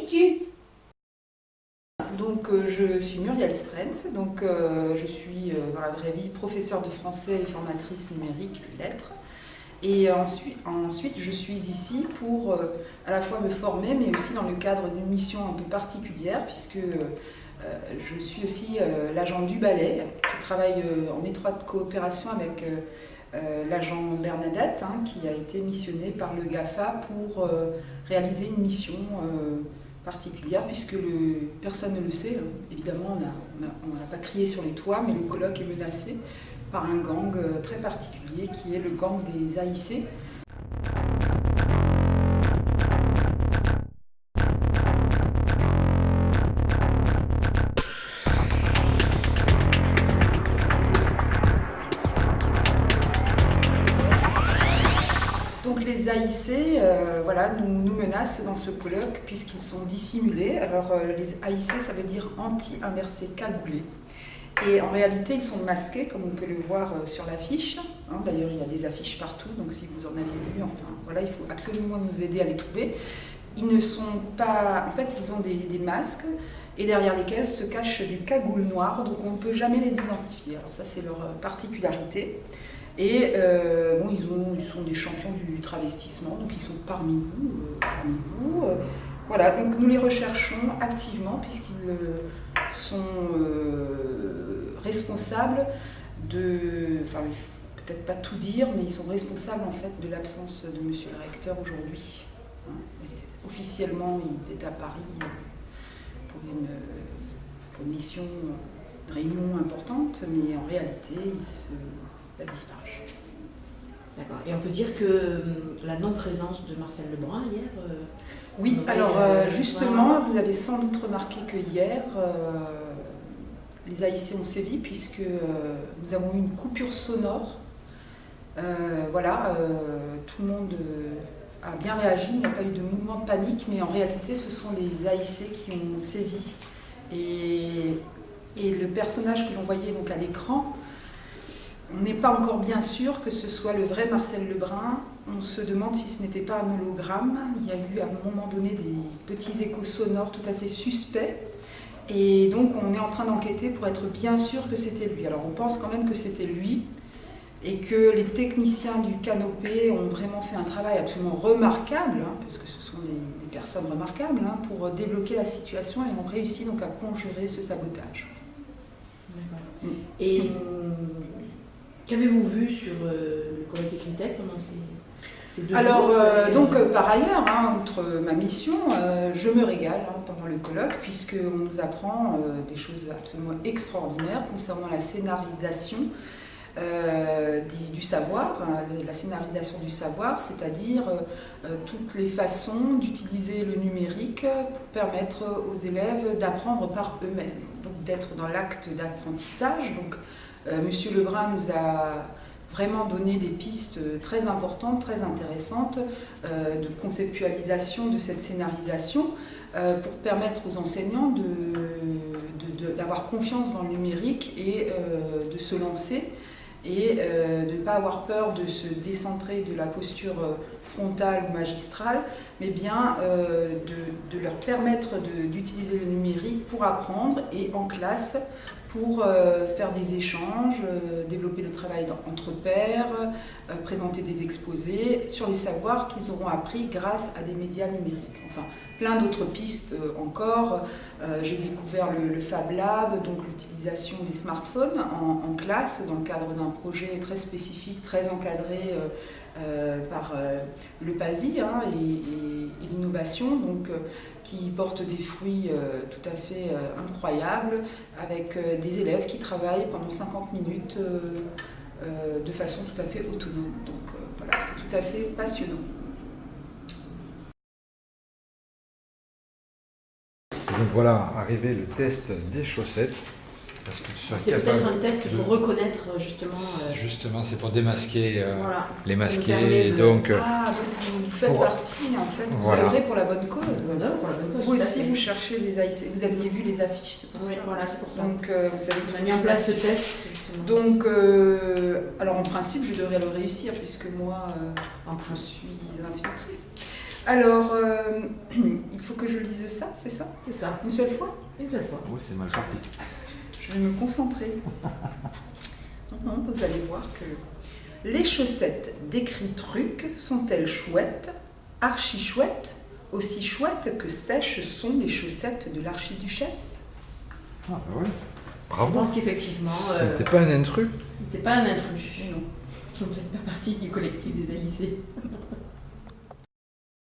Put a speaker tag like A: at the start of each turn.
A: dis-tu?
B: Donc je suis Muriel Strenz, donc je suis dans la vraie vie professeure de français et formatrice numérique lettres. Et ensuite je suis ici pour à la fois me former, mais aussi dans le cadre d'une mission un peu particulière, puisque je suis aussi l'agent du ballet, qui travaille en étroite coopération avec l'agent Bernadette, hein, qui a été missionné par le GAFA pour réaliser une mission particulière, puisque personne ne le sait, hein. Évidemment on n'a pas crié sur les toits, mais le colloque est menacé par un gang très particulier qui est le gang des AIC. Donc les AIC voilà, nous menacent dans ce colloque puisqu'ils sont dissimulés. Alors les AIC, ça veut dire anti-inversé cagoulé. Et en réalité, ils sont masqués, comme on peut le voir sur l'affiche. Hein, d'ailleurs, il y a des affiches partout, donc si vous en avez vu, enfin, voilà, il faut absolument nous aider à les trouver. Ils ne sont pas... En fait, ils ont des masques, et derrière lesquels se cachent des cagoules noires, donc on ne peut jamais les identifier. Alors ça, c'est leur particularité. Et bon, ils sont des champions du travestissement, donc ils sont parmi vous. Voilà, donc nous les recherchons activement, puisqu'ils sont responsables de, enfin il faut peut-être pas tout dire, mais ils sont responsables en fait de l'absence de monsieur le recteur aujourd'hui. Hein, officiellement il est à Paris pour une mission, une réunion importante, mais en réalité il a disparu.
A: D'accord. Et on peut dire que la non-présence de Marcel Lebrun hier...
B: Oui, alors justement, vous avez sans doute remarqué que hier, les AIC ont sévi puisque nous avons eu une coupure sonore. Voilà, tout le monde a bien réagi, il n'y a pas eu de mouvement de panique, mais en réalité, ce sont les AIC qui ont sévi. Et le personnage que l'on voyait donc à l'écran, on n'est pas encore bien sûr que ce soit le vrai Marcel Lebrun. On se demande si ce n'était pas un hologramme. Il y a eu à un moment donné des petits échos sonores tout à fait suspects. Et donc on est en train d'enquêter pour être bien sûr que c'était lui. Alors on pense quand même que c'était lui et que les techniciens du Canopé ont vraiment fait un travail absolument remarquable, hein, parce que ce sont des personnes remarquables, hein, pour débloquer la situation et ont réussi donc à conjurer ce sabotage.
A: Et qu'avez-vous vu sur le colloque Écritech pendant ces 2
B: Alors,
A: jours
B: donc par ailleurs, hein, outre ma mission, je me régale hein, pendant le colloque, puisqu'on nous apprend des choses absolument extraordinaires concernant la scénarisation du savoir, hein, la scénarisation du savoir, c'est-à-dire toutes les façons d'utiliser le numérique pour permettre aux élèves d'apprendre par eux-mêmes, donc d'être dans l'acte d'apprentissage. Donc, Monsieur Lebrun nous a vraiment donné des pistes très importantes, très intéressantes de conceptualisation de cette scénarisation pour permettre aux enseignants d'avoir confiance dans le numérique et de se lancer et de ne pas avoir peur de se décentrer de la posture frontale ou magistrale, mais bien de leur permettre d'utiliser le numérique pour apprendre et en classe pour faire des échanges, développer le travail entre pairs, présenter des exposés sur les savoirs qu'ils auront appris grâce à des médias numériques. Enfin, plein d'autres pistes encore. J'ai découvert le Fab Lab, donc l'utilisation des smartphones en classe dans le cadre d'un projet très spécifique, très encadré par le PASI hein, et l'innovation, donc qui porte des fruits tout à fait incroyables, avec des élèves qui travaillent pendant 50 minutes de façon tout à fait autonome. Donc voilà, c'est tout à fait passionnant.
C: Donc voilà, arrivé le test des chaussettes.
A: C'est peut-être un test pour reconnaître justement...
C: Justement, c'est pour démasquer
A: voilà,
C: les masqués. Donc,
B: vous faites partie, en fait, vous œuvrez pour la bonne cause. Vous aussi, vous cherchez les AIC. Vous aviez vu les affiches, c'est pour ça.
A: Voilà, c'est pour ça.
B: Donc, vous avez
A: on a mis en place ce test, justement.
B: Donc, alors en principe, je devrais le réussir, puisque moi, je suis infiltrée. Alors, il faut que je lise ça, c'est ça?
A: C'est ça,
B: Une seule fois?
A: une seule fois.
D: Oui, c'est mal parti.
B: Je vais me concentrer. Non, vous allez voir que les chaussettes d'écrit truc sont-elles chouettes, archi chouettes, aussi chouettes que sèches sont les chaussettes de l'archiduchesse?
C: Ah, bah ouais.
A: Je
C: Bravo.
A: pense qu'effectivement,
C: C'était pas un intrus.
A: c'était pas un intrus.
B: Non.
A: Qui ne fait pas partie du collectif des Alysées.